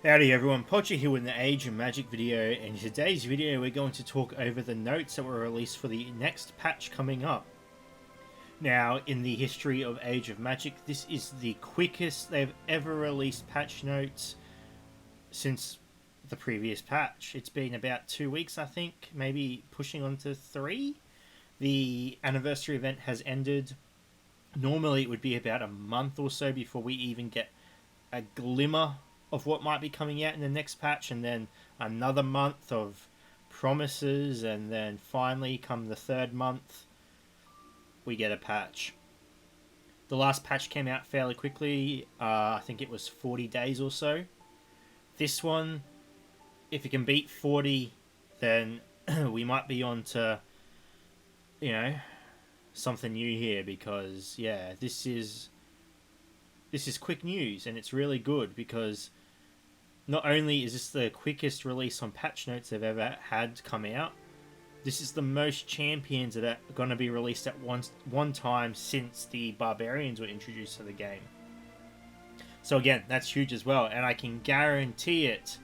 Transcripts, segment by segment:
Howdy everyone, Pocher here with the Age of Magic video, and in today's video we're going to talk over the notes that were released for the next patch coming up. Now, in the history of Age of Magic, this is the quickest they've ever released patch notes since the previous patch. It's been about 2 weeks, I think, maybe pushing on to 3. The anniversary event has ended. Normally it would be about a month or so before we even get a glimmer of what might be coming out in the next patch, and then another month of promises, and then finally come the third month we get a patch. The last patch came out fairly quickly. I think it was 40 days or so. This one, if it can beat 40, then we might be on to, something new here, because yeah, this is quick news, and it's really good because not only is this the quickest release on patch notes they've ever had come out, this is the most champions that are going to be released at one time since the barbarians were introduced to the game. So again, that's huge as well, and I can guarantee it,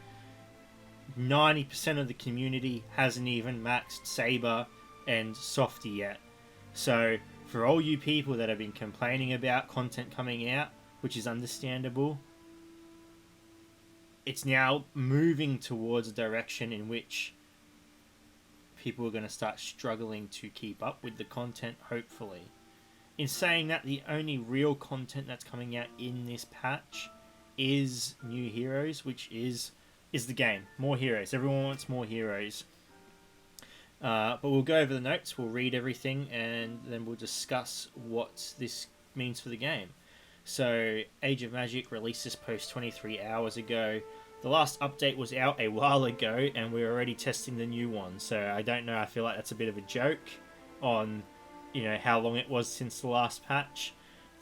90% of the community hasn't even maxed Saber and Softy yet. So for all you people that have been complaining about content coming out, which is understandable, it's now moving towards a direction in which people are going to start struggling to keep up with the content, hopefully. In saying that, the only real content that's coming out in this patch is new heroes, which is the game. More heroes. Everyone wants more heroes. But we'll go over the notes, we'll read everything, and then we'll discuss what this means for the game. So, Age of Magic released this post 23 hours ago. The last update was out a while ago, and we're already testing the new one. So, I don't know, I feel like that's a bit of a joke on, how long it was since the last patch.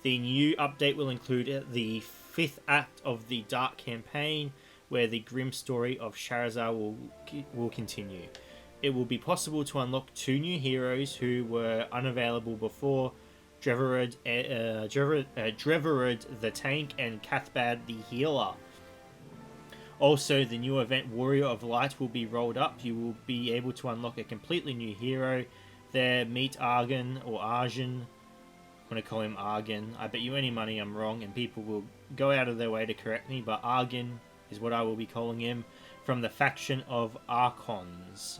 The new update will include the 5th act of the Dark campaign, where the grim story of Shahrazad will continue. It will be possible to unlock 2 new heroes who were unavailable before, Dreverud the Tank and Cathbad the Healer. Also, the new event Warrior of Light will be rolled up. You will be able to unlock a completely new hero there. Meet Argon, or Arjun. I'm going to call him Argon. I bet you any money I'm wrong, and people will go out of their way to correct me, but Argon is what I will be calling him, from the faction of Archons.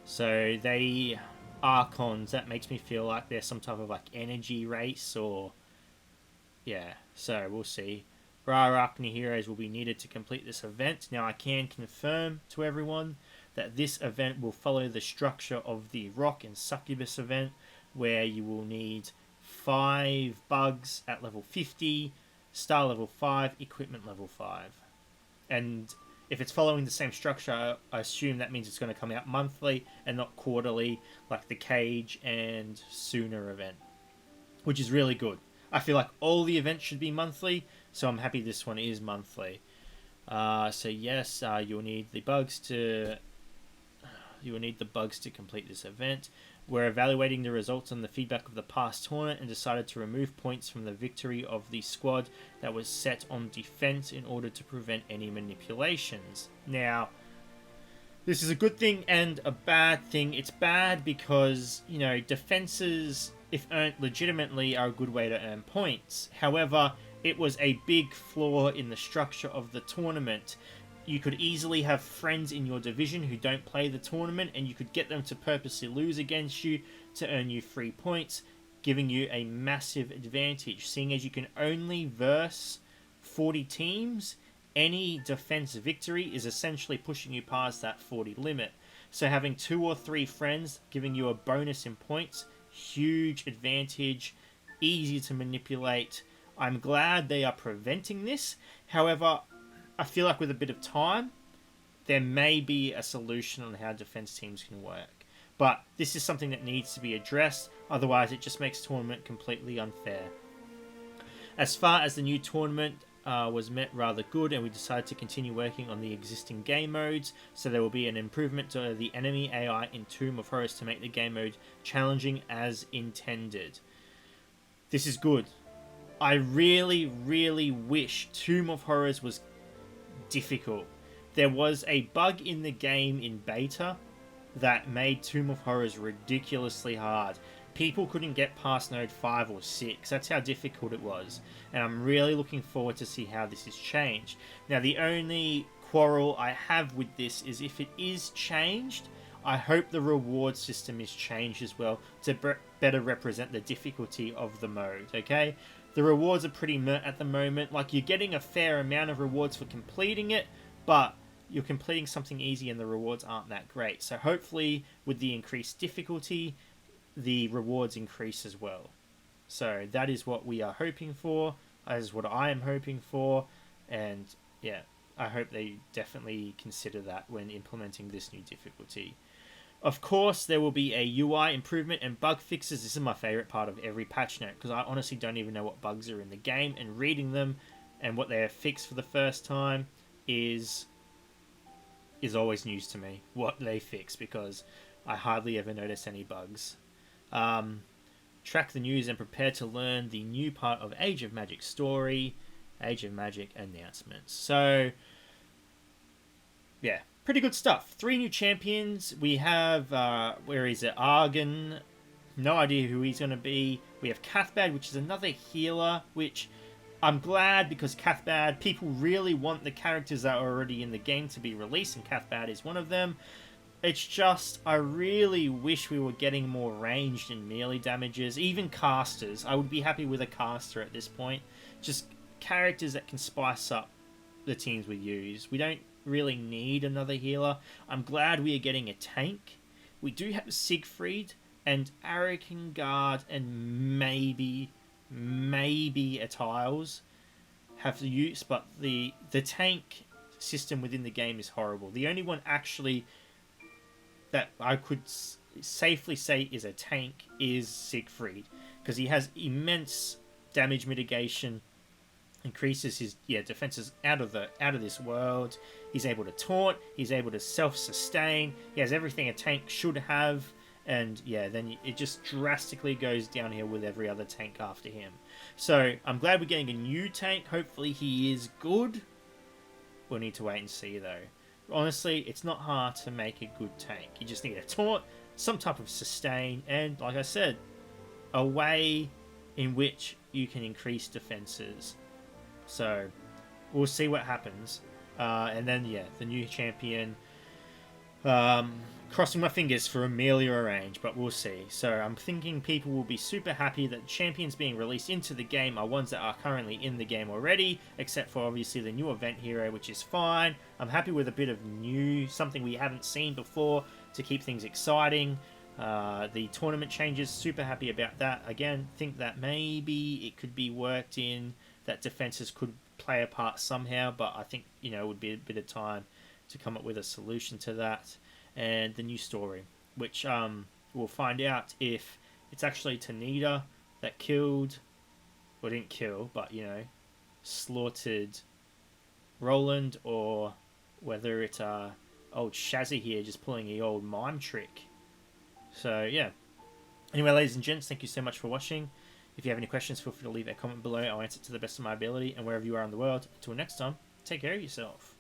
So they... Archons, that makes me feel like they're some type of energy race, or yeah, so we'll see. Rare Arachne heroes will be needed to complete this event. Now I can confirm to everyone that this event will follow the structure of the Rock and Succubus event, where you will need 5 bugs at level 50, star level 5, equipment level 5. And if it's following the same structure, I assume that means it's going to come out monthly and not quarterly, like the Cage and Sooner event, which is really good. I feel like all the events should be monthly, so I'm happy this one is monthly. So yes, you'll need the bugs to complete this event. We're evaluating the results on the feedback of the past tournament and decided to remove points from the victory of the squad that was set on defense in order to prevent any manipulations. Now, this is a good thing and a bad thing. It's bad because, defenses, if earned legitimately, are a good way to earn points. However, it was a big flaw in the structure of the tournament. You could easily have friends in your division who don't play the tournament, and you could get them to purposely lose against you to earn you free points, giving you a massive advantage. Seeing as you can only verse 40 teams, any defense victory is essentially pushing you past that 40 limit. So having 2 or 3 friends giving you a bonus in points, huge advantage, easy to manipulate. I'm glad they are preventing this. However, I feel like with a bit of time, there may be a solution on how defense teams can work. But this is something that needs to be addressed, otherwise it just makes tournament completely unfair. As far as the new tournament was met rather good, and we decided to continue working on the existing game modes, so there will be an improvement to the enemy AI in Tomb of Horrors to make the game mode challenging as intended. This is good. I really, really wish Tomb of Horrors was difficult. There was a bug in the game in beta that made Tomb of Horrors ridiculously hard. People couldn't get past node 5 or 6. That's how difficult it was. And I'm really looking forward to see how this is changed. Now, the only quarrel I have with this is if it is changed, I hope the reward system is changed as well to better represent the difficulty of the mode, okay? The rewards are pretty meh at the moment. Like, you're getting a fair amount of rewards for completing it, but you're completing something easy and the rewards aren't that great. So hopefully, with the increased difficulty, the rewards increase as well. So that is what we are hoping for. That is what I am hoping for. And yeah, I hope they definitely consider that when implementing this new difficulty. Of course, there will be a UI improvement and bug fixes. This is my favorite part of every patch note, because I honestly don't even know what bugs are in the game, and reading them and what they have fixed for the first time is always news to me, what they fix, because I hardly ever notice any bugs. Track the news and prepare to learn the new part of Age of Magic story, Age of Magic announcements. So, yeah, pretty good stuff. 3 new champions. We have, where is it? Argon. No idea who he's going to be. We have Cathbad, which is another healer, which I'm glad, because Cathbad, people really want the characters that are already in the game to be released, and Cathbad is one of them. It's just, I really wish we were getting more ranged and melee damages, even casters. I would be happy with a caster at this point. Just characters that can spice up the teams we use. We don't really need another healer. I'm glad we are getting a tank. We do have Siegfried and Arikengard and maybe a Tiles have the use, but the tank system within the game is horrible. The only one actually that I could safely say is a tank is Siegfried, because he has immense damage mitigation, increases his defenses out of this world. He's able to taunt, he's able to self-sustain, he has everything a tank should have, and yeah, then it just drastically goes downhill with every other tank after him. So I'm glad we're getting a new tank. Hopefully he is good. We'll need to wait and see though. Honestly, it's not hard to make a good tank. You just need a taunt, some type of sustain, and like I said, a way in which you can increase defenses. So we'll see what happens. And then yeah, the new champion. Crossing my fingers for Amelia Range, but we'll see. So I'm thinking people will be super happy that champions being released into the game are ones that are currently in the game already, except for obviously the new event hero, which is fine. I'm happy with a bit of new, something we haven't seen before to keep things exciting. The tournament changes, super happy about that. Again, think that maybe it could be worked in, that defenses could play a part somehow, but I think, it would be a bit of time to come up with a solution to that. And the new story, which we'll find out if it's actually Tanita that killed, or didn't kill, but slaughtered Roland, or whether it's old Shazzy here just pulling the old mime trick. So yeah. Anyway, ladies and gents, thank you so much for watching. If you have any questions, feel free to leave a comment below. I'll answer to the best of my ability, and wherever you are in the world. Until next time, take care of yourself.